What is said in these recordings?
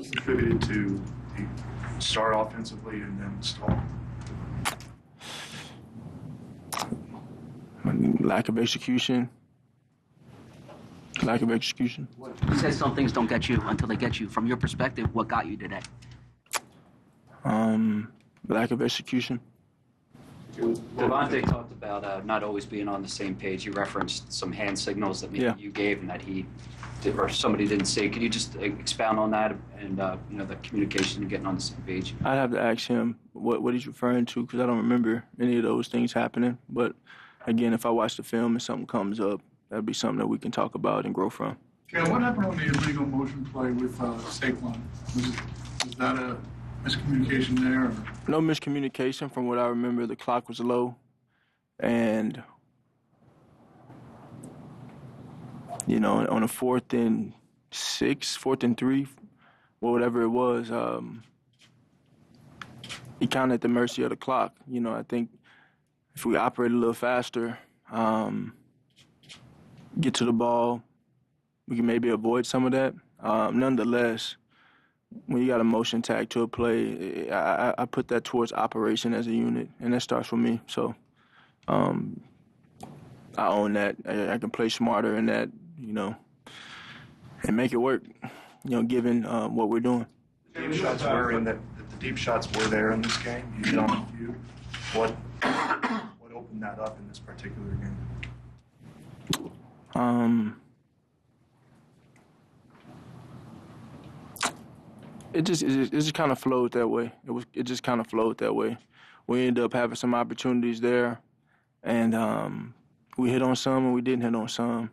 this attributed to the start offensively and then stall? Lack of execution. Lack of execution. You said some things don't get you until they get you. From your perspective, what got you today? Lack of execution. Devontae talked about not always being on the same page. You referenced some hand signals that maybe you gave and that he did, or somebody didn't see. Could you just expound on that and the communication and getting on the same page? I'd have to ask him what he's referring to because I don't remember any of those things happening. But again, if I watch the film and something comes up, that'd be something that we can talk about and grow from. Yeah, what happened on the illegal motion play with Saquon? Was that a miscommunication there? Or? No miscommunication. From what I remember, the clock was low, and on a 4th and 6, 4th and 3, or whatever it was, he kind of at the mercy of the clock. I think if we operate a little faster, get to the ball, we can maybe avoid some of that. Nonetheless, when you got a motion tag to a play, I put that towards operation as a unit, and that starts with me. So I own that. I can play smarter in that, and make it work, given what we're doing. The deep shots were there in this game. You hit on a few. What opened that up in this particular game? It just kind of flowed that way. It just kind of flowed that way. We ended up having some opportunities there, and we hit on some and we didn't hit on some.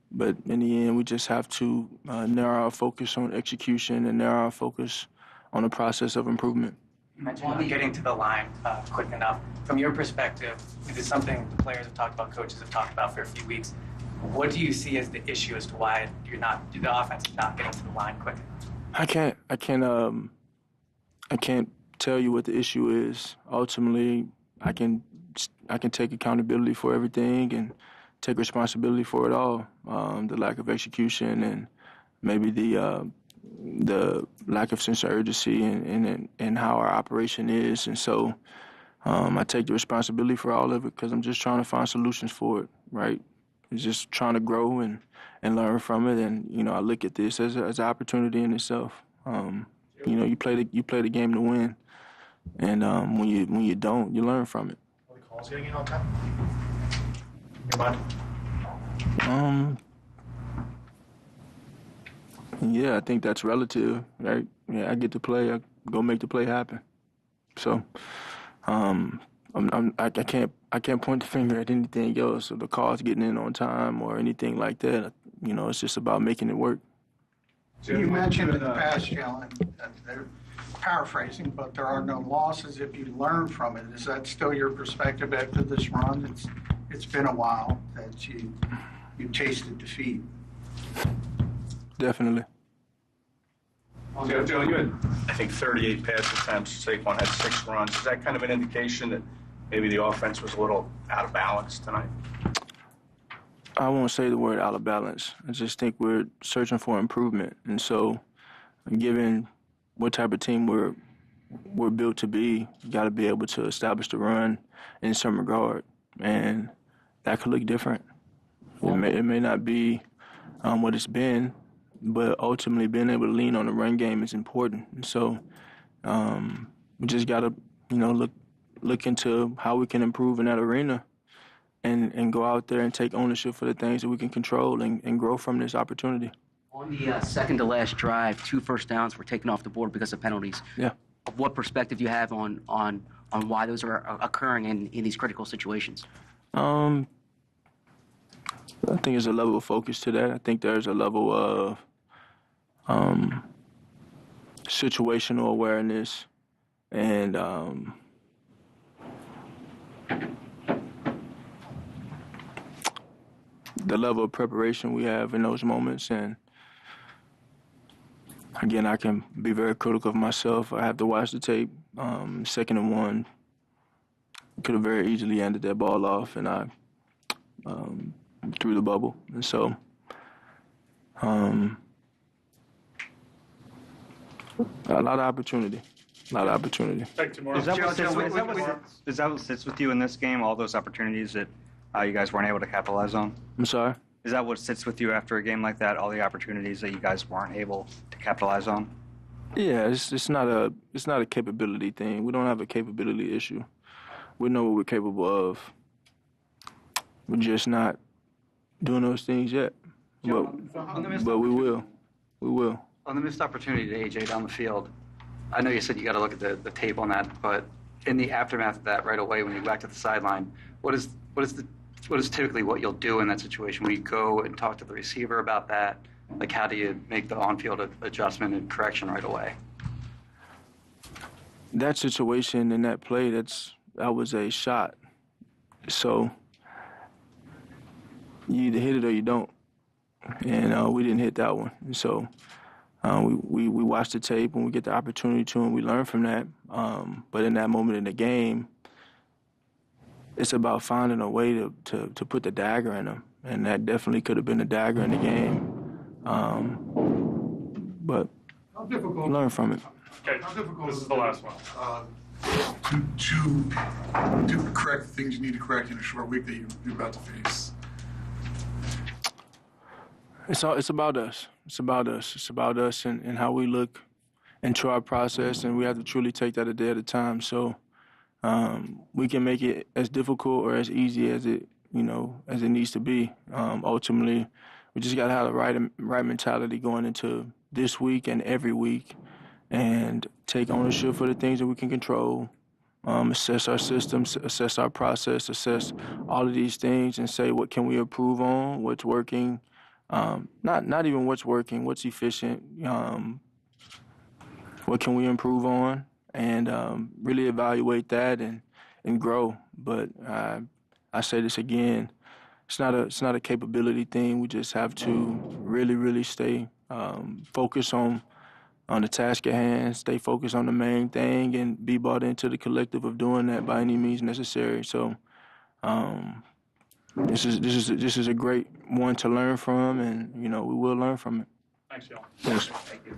But in the end, we just have to narrow our focus on execution and narrow our focus on the process of improvement. You mentioned getting to the line quick enough. From your perspective, it is something the players have talked about, coaches have talked about for a few weeks. What do you see as the issue as to why the offense is not getting to the line quick enough? I can't tell you what the issue is. Ultimately, I can take accountability for everything and take responsibility for it all. The lack of execution and maybe the lack of sense of urgency and how our operation is. And so I take the responsibility for all of it because I'm just trying to find solutions for it, right? It's just trying to grow and learn from it. And, I look at this as an opportunity in itself. You play the game to win. And when you don't, you learn from it. Are the calls getting in on time? Your mind? Yeah, I think that's relative, right? Yeah, I get to play, I go make the play happen. So, I can't point the finger at anything else of the calls getting in on time or anything like that. It's just about making it work. You mentioned in the past, Jalen, they're paraphrasing, but there are no losses if you learn from it. Is that still your perspective after this run? It's been a while that you tasted defeat. Definitely. Joe, you had, I think, 38 pass attempts. Saquon had 6 runs. Is that kind of an indication that maybe the offense was a little out of balance tonight? I won't say the word out of balance. I just think we're searching for improvement. And so, given what type of team we're built to be, you got to be able to establish the run in some regard. And that could look different. It may not be what it's been, but ultimately being able to lean on the run game is important. And so we just got to, look into how we can improve in that arena and go out there and take ownership for the things that we can control and grow from this opportunity. On the second to last drive, 2 first downs were taken off the board because of penalties. Yeah. What perspective do you have on why those are occurring in these critical situations? I think there's a level of focus to that. I think there's a level of situational awareness and the level of preparation we have in those moments. And again, I can be very critical of myself. I have to watch the tape. 2nd and 1, could have very easily ended that ball off, and I threw the bubble. And so A lot of opportunity. A lot of opportunity. Back tomorrow. Is that what sits with you in this game? All those opportunities that you guys weren't able to capitalize on? I'm sorry? Is that what sits with you after a game like that? All the opportunities that you guys weren't able to capitalize on? Yeah, it's not a capability thing. We don't have a capability issue. We know what we're capable of. We're just not doing those things yet. But we will. We will. On the missed opportunity to AJ down the field, I know you said you got to look at the tape on that, but in the aftermath of that, right away when you go back to the sideline, what is typically what you'll do in that situation? When you go and talk to the receiver about that, like how do you make the on-field adjustment and correction right away? That situation and that play, that was a shot. So you either hit it or you don't. And we didn't hit that one. And so we watch the tape when we get the opportunity to, and we learn from that. But in that moment in the game, it's about finding a way to put the dagger in them. And that definitely could have been the dagger in the game. But How difficult? learn from it. Okay, this is the last one. To correct the things you need to correct in a short week that you're about to face. It's about us. It's about us. It's about us and how we look into our process, and we have to truly take that a day at a time. So we can make it as difficult or as easy as it needs to be. Ultimately, we just got to have the right mentality going into this week and every week, and take ownership for the things that we can control. Assess our systems, assess our process, assess all of these things, and say what can we improve on, what's working. Not even what's working, what's efficient, what can we improve on, and really evaluate that and grow. But I say this again, it's not a capability thing. We just have to really stay focused on the task at hand, stay focused on the main thing, and be bought into the collective of doing that by any means necessary. So. This is a great one to learn from, and we will learn from it. Thanks, y'all. Yes. Thank you.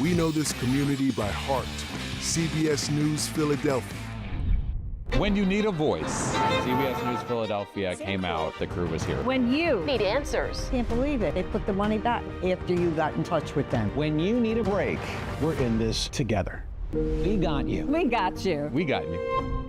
We know this community by heart. CBS News Philadelphia. When you need a voice, CBS News Philadelphia came out. The crew was here. When you need answers. Can't believe it. They put the money back after you got in touch with them. When you need a break, we're in this together. We got you. We got you. We got you.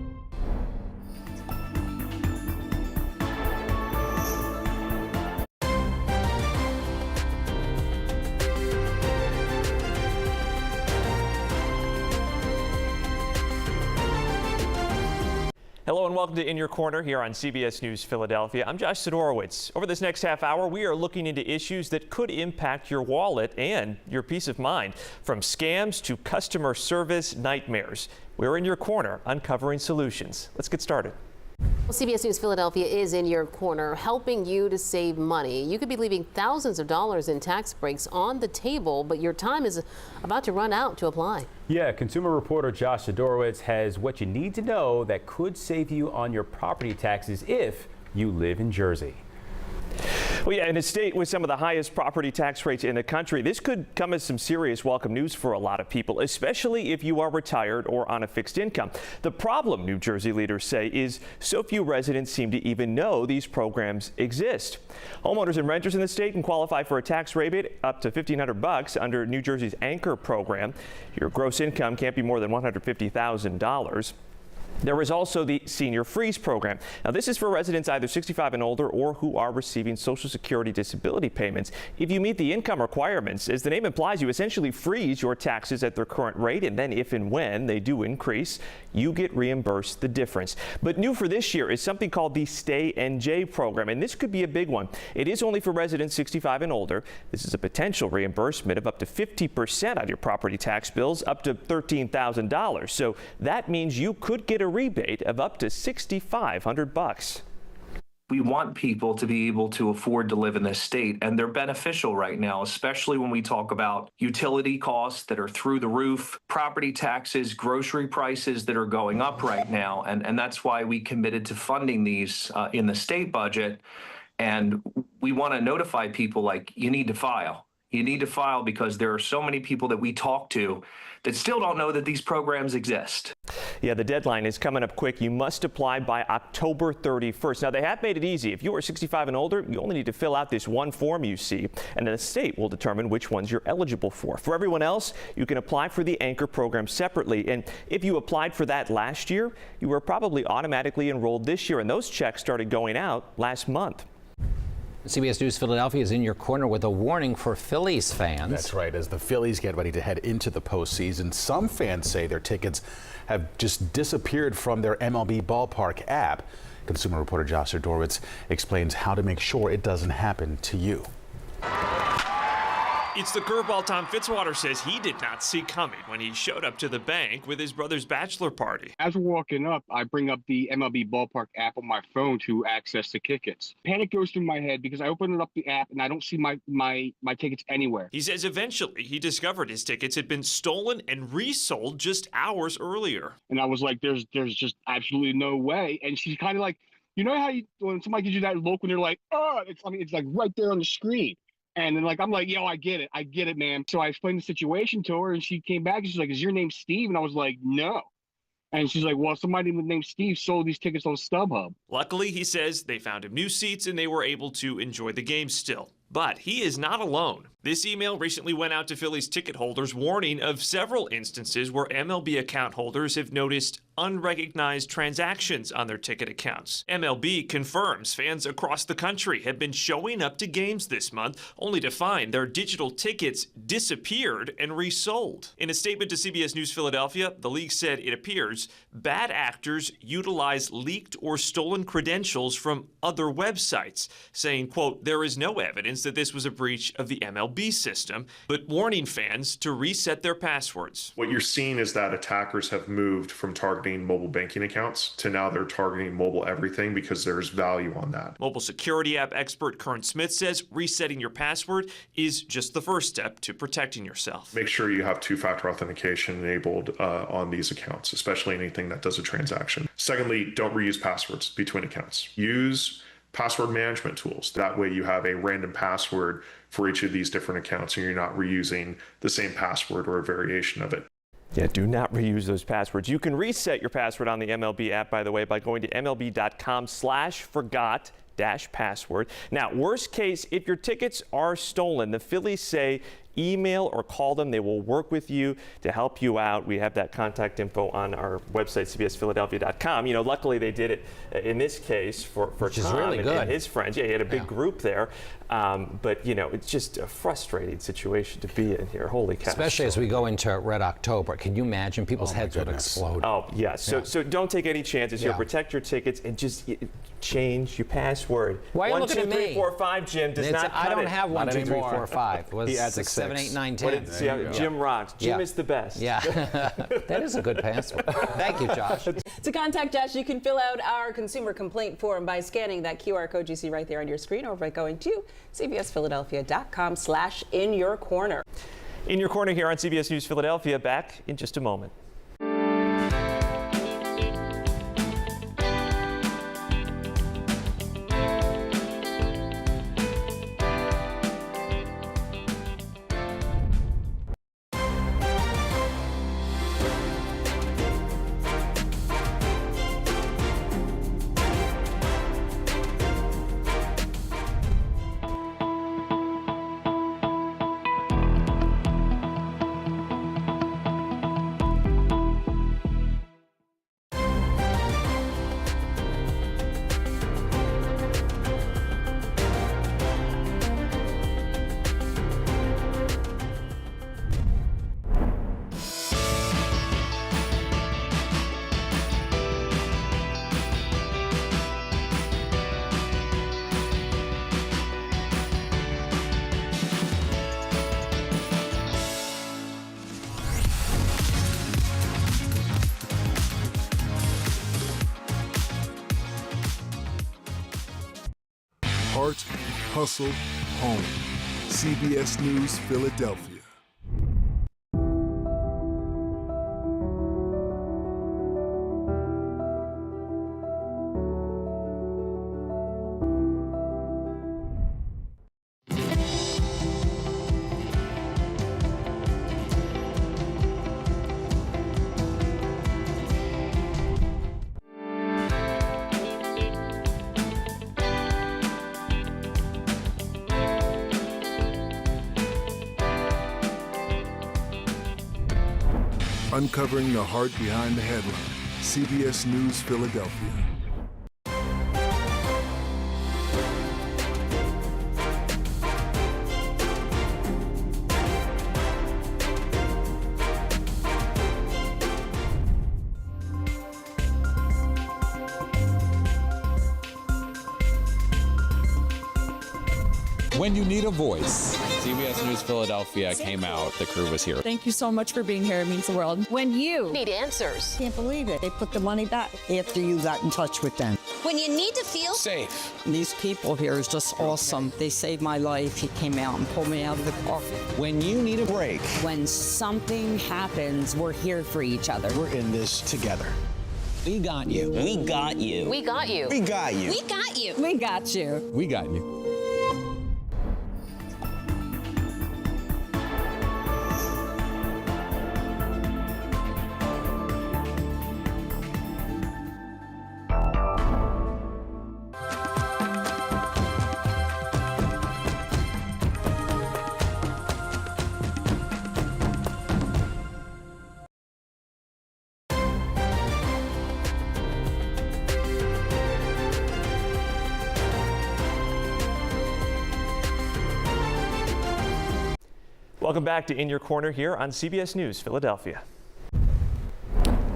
Hello and welcome to In Your Corner here on CBS News Philadelphia. I'm Josh Sidorowitz. Over this next half hour, we are looking into issues that could impact your wallet and your peace of mind, from scams to customer service nightmares. We're in your corner, uncovering solutions. Let's get started. Well, CBS News Philadelphia is in your corner, helping you to save money. You could be leaving thousands of dollars in tax breaks on the table, but your time is about to run out to apply. Yeah, consumer reporter Josh Sidorowitz has what you need to know that could save you on your property taxes if you live in Jersey. Well, yeah, in a state with some of the highest property tax rates in the country, this could come as some serious welcome news for a lot of people, especially if you are retired or on a fixed income. The problem, New Jersey leaders say, is so few residents seem to even know these programs exist. Homeowners and renters in the state can qualify for a tax rebate up to $1,500 under New Jersey's Anchor program. Your gross income can't be more than $150,000. There is also the Senior Freeze program. Now, this is for residents either 65 and older or who are receiving Social Security disability payments. If you meet the income requirements, as the name implies, you essentially freeze your taxes at their current rate, and then if and when they do increase, you get reimbursed the difference. But new for this year is something called the Stay NJ program, and this could be a big one. It is only for residents 65 and older. This is a potential reimbursement of up to 50% on your property tax bills, up to $13,000. So that means you could get a rebate of up to $6,500. We want people to be able to afford to live in this state, and they're beneficial right now, especially when we talk about utility costs that are through the roof, property taxes, grocery prices that are going up right now. And that's why we committed to funding these in the state budget. And we want to notify people, like, you need to file. You need to file because there are so many people that we talk to that still don't know that these programs exist. Yeah, the deadline is coming up quick. You must apply by October 31st. Now, they have made it easy. If you are 65 and older, you only need to fill out this one form you see, and the state will determine which ones you're eligible for. For everyone else, you can apply for the Anchor program separately. And if you applied for that last year, you were probably automatically enrolled this year, and those checks started going out last month. CBS News Philadelphia is in your corner with a warning for Phillies fans. That's right. As the Phillies get ready to head into the postseason, some fans say their tickets have just disappeared from their MLB Ballpark app. Consumer reporter Josh Dorwitz explains how to make sure it doesn't happen to you. It's the curveball Tom Fitzwater says he did not see coming when he showed up to the bank with his brother's bachelor party. As we're walking up, I bring up the MLB Ballpark app on my phone to access the tickets. Panic goes through my head because I open up the app and I don't see my tickets anywhere. He says eventually he discovered his tickets had been stolen and resold just hours earlier. And I was like, there's just absolutely no way. And she's kind of like, you know how when somebody gives you that look when they're like, oh, it's like right there on the screen. And then, I'm like, yo, I get it, man. So I explained the situation to her, and she came back, and she's like, is your name Steve? And I was like, no. And she's like, well, somebody with the name Steve sold these tickets on StubHub. Luckily, he says they found him new seats, and they were able to enjoy the game still. But he is not alone. This email recently went out to Phillies ticket holders warning of several instances where MLB account holders have noticed unrecognized transactions on their ticket accounts. MLB confirms fans across the country have been showing up to games this month only to find their digital tickets disappeared and resold. In a statement to CBS News Philadelphia, the league said it appears bad actors utilize leaked or stolen credentials from other websites, saying, quote, there is no evidence that this was a breach of the MLB system, but warning fans to reset their passwords. What you're seeing is that attackers have moved from targeting mobile banking accounts to now they're targeting mobile everything because there's value on that. Mobile security app expert Kern Smith says resetting your password is just the first step to protecting yourself. Make sure you have two-factor authentication enabled on these accounts, especially anything that does a transaction. Secondly, don't reuse passwords between accounts. Use password management tools. That way you have a random password for each of these different accounts and you're not reusing the same password or a variation of it. Yeah, do not reuse those passwords. You can reset your password on the MLB app, by the way, by going to MLB.com/forgot-password. Now, worst case, if your tickets are stolen, the Phillies say email or call them. They will work with you to help you out. We have that contact info on our website, cbsphiladelphia.com. You know, luckily they did it in this case for Which Tom is really good. and his friends. Yeah, he had a big group there. But, you know, it's just a frustrating situation to be in here. Holy cow. Especially as we go into Red October. Can you imagine? People's heads would explode. Oh, yeah. So don't take any chances here. Protect your tickets and just change your password. Why are you looking at 1, 2, 3, me? 4, 5, Jim does not cut I don't it. have 1, 2, 3, 4, 5. It was He adds 6, 7, 8, 9, 10. Jim rocks. Jim is the best. Yeah. That is a good password. Thank you, Josh. To contact Josh, you can fill out our consumer complaint form by scanning that QR code you see right there on your screen or by going to cbsphiladelphia.com/inyourcorner. In Your Corner here on CBS News Philadelphia. Back in just a moment. Heart, hustle, home. CBS News, Philadelphia. Uncovering the heart behind the headline. CBS News, Philadelphia. When you need a voice, CBS News Philadelphia came out. The crew was here. Thank you so much for being here. It means the world. When you need answers. Can't believe it. They put the money back after you got in touch with them. When you need to feel safe. These people here is just awesome. They saved my life. He came out and pulled me out of the car. When you need a break. When something happens, we're here for each other. We're in this together. We got you. We got you. We got you. We got you. We got you. We got you. We got you. Welcome back to In Your Corner here on CBS News Philadelphia.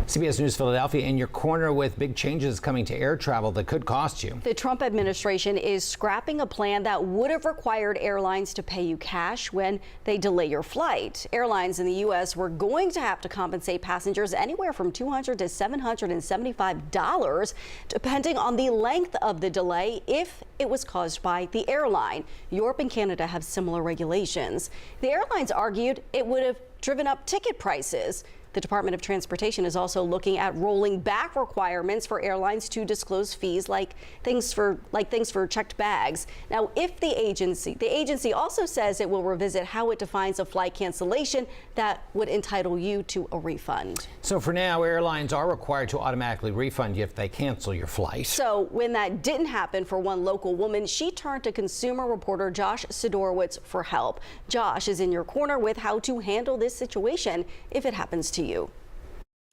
CBS News Philadelphia in your corner with big changes coming to air travel that could cost you. The Trump administration is scrapping a plan that would have required airlines to pay you cash when they delay your flight. Airlines in the U.S. were going to have to compensate passengers anywhere from $200 to $775, depending on the length of the delay if it was caused by the airline. Europe and Canada have similar regulations. The airlines argued it would have driven up ticket prices. The Department of Transportation is also looking at rolling back requirements for airlines to disclose fees like things for checked bags. Now, if the agency also says it will revisit how it defines a flight cancellation that would entitle you to a refund. So for now, airlines are required to automatically refund you if they cancel your flight. So when that didn't happen for one local woman, she turned to consumer reporter Josh Sidorowitz for help. Josh is in your corner with how to handle this situation if it happens to you.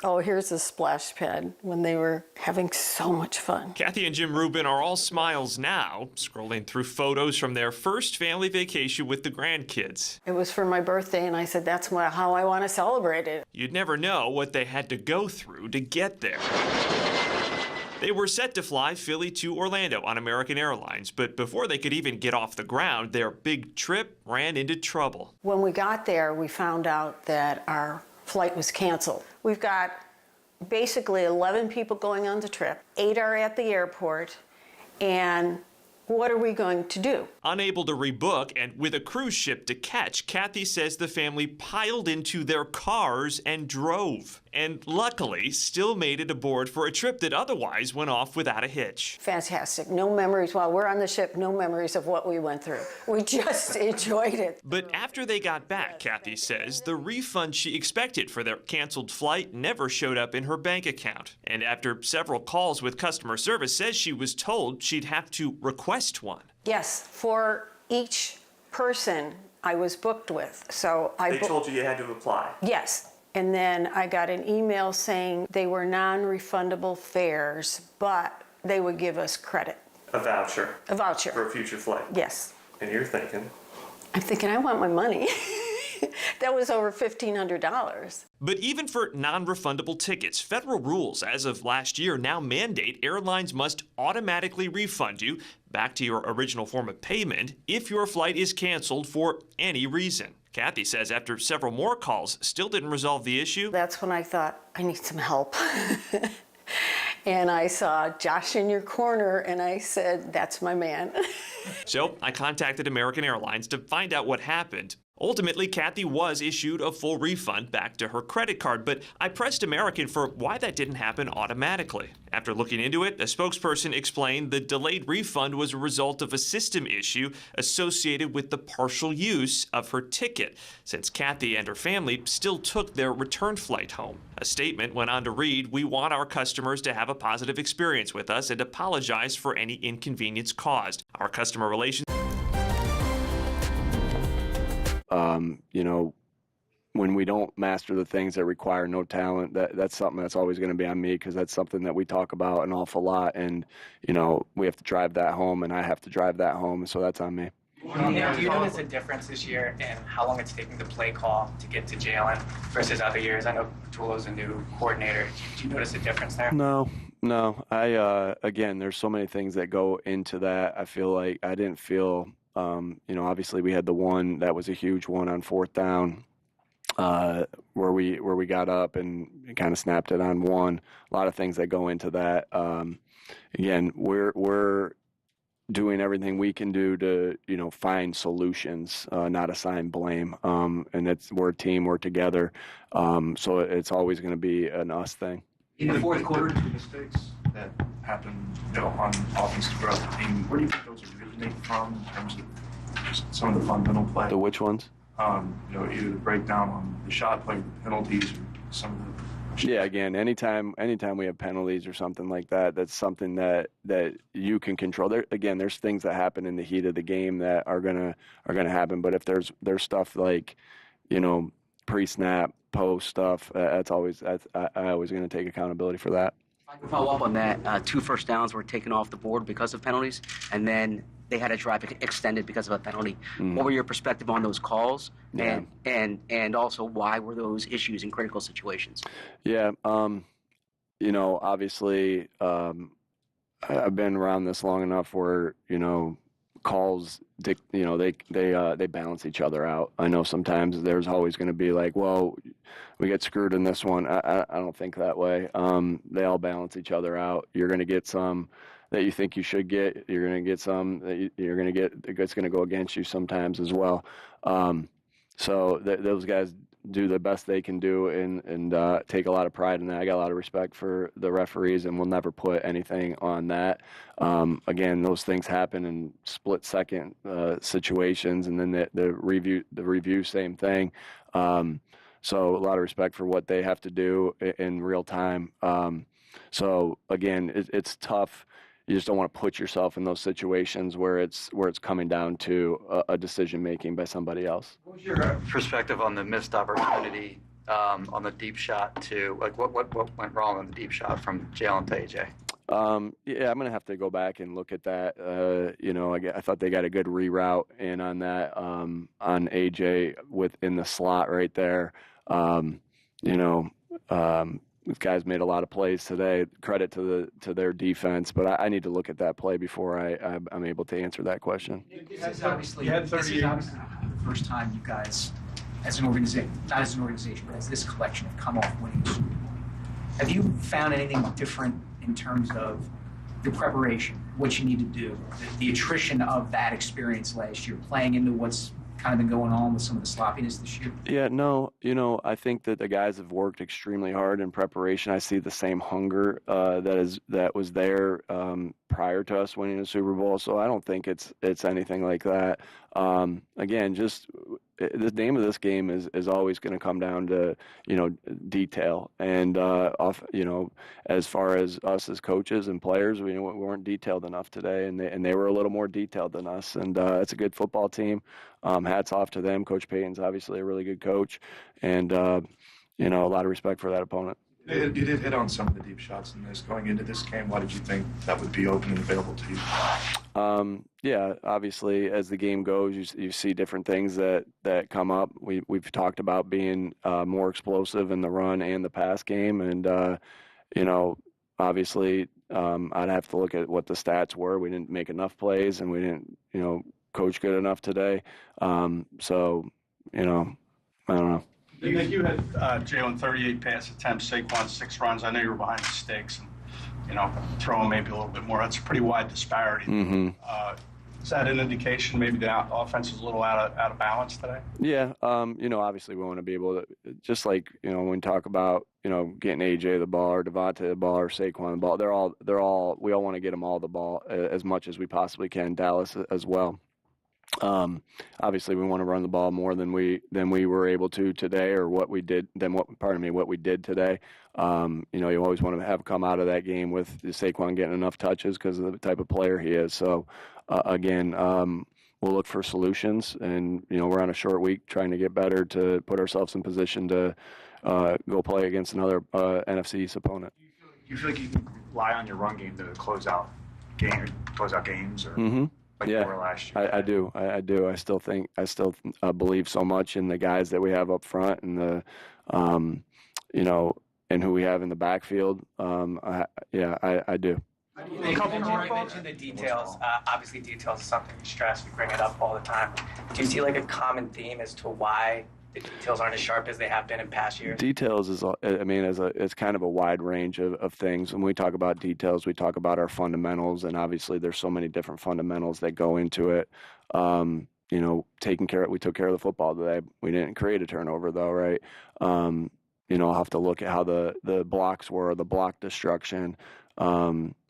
Oh, here's a splash pad when they were having so much fun. Kathy and Jim Rubin are all smiles now, scrolling through photos from their first family vacation with the grandkids. It was for my birthday, and I said, that's how I want to celebrate it. You'd never know what they had to go through to get there. They were set to fly Philly to Orlando on American Airlines, but before they could even get off the ground, their big trip ran into trouble. When we got there, we found out that our flight was canceled. We've got basically 11 people going on the trip. 8 are at the airport, and what are we going to do? Unable to rebook and with a cruise ship to catch, Kathy says the family piled into their cars and drove. And luckily, still made it aboard for a trip that otherwise went off without a hitch. Fantastic. No memories while we're on the ship, no memories of what we went through. We just enjoyed it. But after they got back, Kathy says, the refund she expected for their canceled flight never showed up in her bank account. And after several calls with customer service, says she was told she'd have to request one. Yes, for each person I was booked with. So They told you had to apply? Yes. And then I got an email saying they were non-refundable fares, but they would give us credit. A voucher? A voucher. For a future flight? Yes. And you're thinking? I'm thinking, I want my money. That was over $1,500. But even for non-refundable tickets, federal rules as of last year now mandate airlines must automatically refund you back to your original form of payment if your flight is canceled for any reason. Kathy says after several more calls still didn't resolve the issue. That's when I thought, I need some help. and I saw Josh in your corner, and I said, that's my man. So I contacted American Airlines to find out what happened. Ultimately, Kathy was issued a full refund back to her credit card, but I pressed American for why that didn't happen automatically. After looking into it, a spokesperson explained the delayed refund was a result of a system issue associated with the partial use of her ticket, since Kathy and her family still took their return flight home. A statement went on to read, "We want our customers to have a positive experience with us and apologize for any inconvenience caused. Our customer relations..." When we don't master the things that require no talent, that's something that's always going to be on me, because that's something that we talk about an awful lot, and we have to drive that home, and I have to drive that home, so that's on me. Do you notice a difference this year in how long it's taking the play call to get to Jalen versus other years? I know Tulo's a new coordinator. Do you notice a difference there? No. Again, there's so many things that go into that. I feel like I didn't feel, obviously we had the one that was a huge one on 4th down. Where we got up and kind of snapped it on one. A lot of things that go into that. Again, we're doing everything we can do to find solutions, not assign blame. And we're a team, we're together. So it's always going to be an us thing. In the fourth quarter, the mistakes that happened on offense throughout the team, where do you think those originate from in terms of just some of the fundamental play? The which ones? Either the breakdown on the shot play, the penalties, or some of the... Yeah, again, anytime we have penalties or something like that, that's something that you can control. There's things that happen in the heat of the game that are gonna happen. But if there's stuff like, pre-snap, post stuff, I always going to take accountability for that. I can follow up on that. 2 first downs were taken off the board because of penalties, and then they had a drive extended because of a penalty. What were your perspective on those calls, and also why were those issues in critical situations? Yeah, obviously, I've been around this long enough where calls, they balance each other out. I know sometimes there's always going to be like, well, we get screwed in this one. I don't think that way. They all balance each other out. You're going to get some that you think you should get. You're going to get some that you're going to get that's going to go against you sometimes as well. So those guys do the best they can do and take a lot of pride in that. I got a lot of respect for the referees, and we'll never put anything on that. Again, those things happen in split-second situations, and then the review, same thing. So a lot of respect for what they have to do in real time. So again, it's tough. You just don't want to put yourself in those situations where it's coming down to a decision making by somebody else. What was your perspective on the missed opportunity on the deep shot to what went wrong on the deep shot from Jalen to AJ? Yeah, I'm gonna have to go back and look at that. I thought they got a good reroute in on that on AJ within the slot right there. These guys made a lot of plays today. Credit to their defense, but I need to look at that play before I'm able to answer that question. This is obviously the first time you guys, as an organization, not as an organization, but as this collection, have come off winning. Have you found anything different in terms of the preparation, what you need to do, the attrition of that experience last year, playing into what's kind of been going on with some of the sloppiness this year? Yeah, no, I think that the guys have worked extremely hard in preparation. I see the same hunger that was there prior to us winning the Super Bowl. So I don't think it's anything like that. Again, just the name of this game is always going to come down to detail, and as far as us as coaches and players, we weren't detailed enough today, and they were a little more detailed than us. And it's a good football team. Hats off to them. Coach Payton's obviously a really good coach, and a lot of respect for that opponent. You did hit on some of the deep shots in this. Going into this game, why did you think that would be open and available to you? Yeah, obviously, as the game goes, you see different things that come up. We've talked about being more explosive in the run and the pass game, and obviously, I'd have to look at what the stats were. We didn't make enough plays, and we didn't, coach good enough today. So, I don't know. You had Jalen 38 pass attempts, Saquon 6 runs. I know you were behind the sticks. And throwing maybe a little bit more. That's a pretty wide disparity. Is that an indication maybe the offense is a little out of balance today? Yeah, obviously we want to be able to, just like, when we talk about, getting AJ the ball or Devontae the ball or Saquon the ball, we all want to get them all the ball as much as we possibly can. Dallas as well. Obviously we want to run the ball more than we were able to today, or what we did today. You always want to have come out of that game with Saquon getting enough touches because of the type of player he is. So again, we'll look for solutions, and we're on a short week trying to get better to put ourselves in position to go play against another NFC East opponent. Do you feel like you can rely on your run game to close out games, or like you were last year? I do. I still believe so much in the guys that we have up front, and the and who we have in the backfield. I do. You mentioned the details. Obviously, details is something you stress. We bring it up all the time. Do you see like a common theme as to why the details aren't as sharp as they have been in past years? Details is, it's kind of a wide range of things. When we talk about details, we talk about our fundamentals, and obviously there's so many different fundamentals that go into it. We took care of the football today. We didn't create a turnover though, right? I'll have to look at how the blocks were, the block destruction.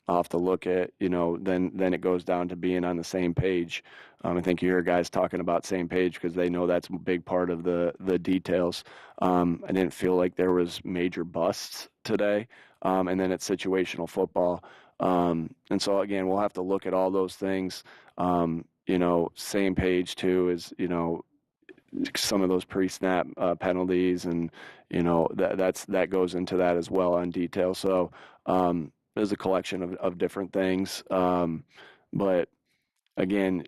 I'll have to look at, then it goes down to being on the same page. I think you hear guys talking about same page because they know that's a big part of the details. I didn't feel like there was major busts today. And then it's situational football. And so, again, we'll have to look at all those things. Same page, too, is, some of those pre-snap penalties, and, that goes into that as well on detail. So, there's a collection of different things. But again,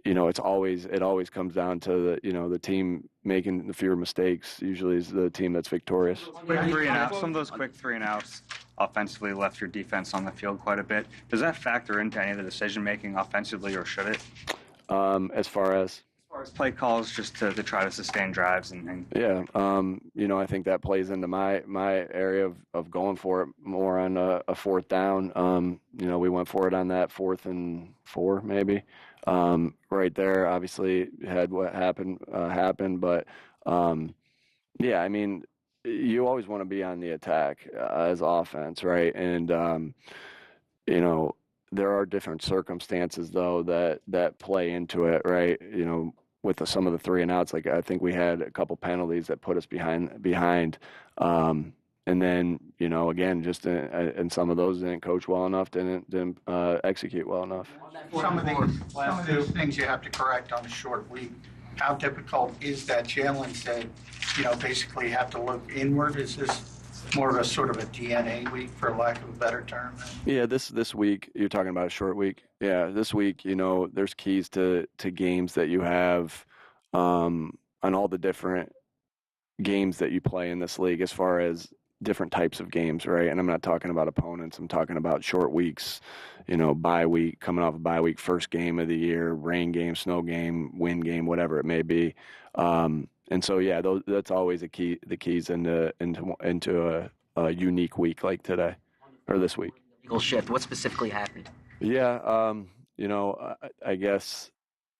it always comes down to the team making the fewer mistakes usually is the team that's victorious. Quick 3 and outs. Some of those quick 3 and outs offensively left your defense on the field quite a bit. Does that factor into any of the decision making offensively, or should it? As far as play calls, just to try to sustain drives and yeah, I think that plays into my area of going for it more on a fourth down. We went for it on that 4th and 4 maybe. Right there, obviously had what happened, but you always want to be on the attack as offense, right? And there are different circumstances though that play into it, right? With some of the 3 and outs, like I think we had a couple penalties that put us behind. And then, again, just and some of those didn't coach well enough, didn't execute well enough. Some of these things you have to correct on a short week. How difficult is that? Jalen said, basically have to look inward. Is this more of a sort of a DNA week, for lack of a better term? Yeah, this week, you're talking about a short week. Yeah, this week, there's keys to games that you have on all the different games that you play in this league as far as different types of games, right? And I'm not talking about opponents. I'm talking about short weeks, bye week, coming off a bye week, first game of the year, rain game, snow game, wind game, whatever it may be. And so, yeah, that's always the keys into a unique week like today or this week. Eagle shift. What specifically happened? Yeah, I guess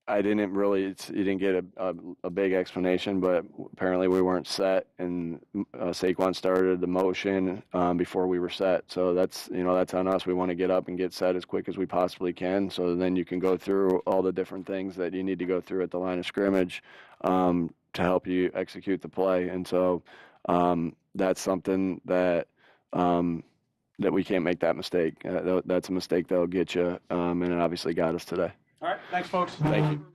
I didn't really. You didn't get a big explanation, but apparently we weren't set, and Saquon started the motion before we were set. So that's on us. We want to get up and get set as quick as we possibly can, so then you can go through all the different things that you need to go through at the line of scrimmage to help you execute the play. And so that's something that we can't make that mistake. That's a mistake that'll get you, and it obviously got us today. All right, thanks, folks. Thank you.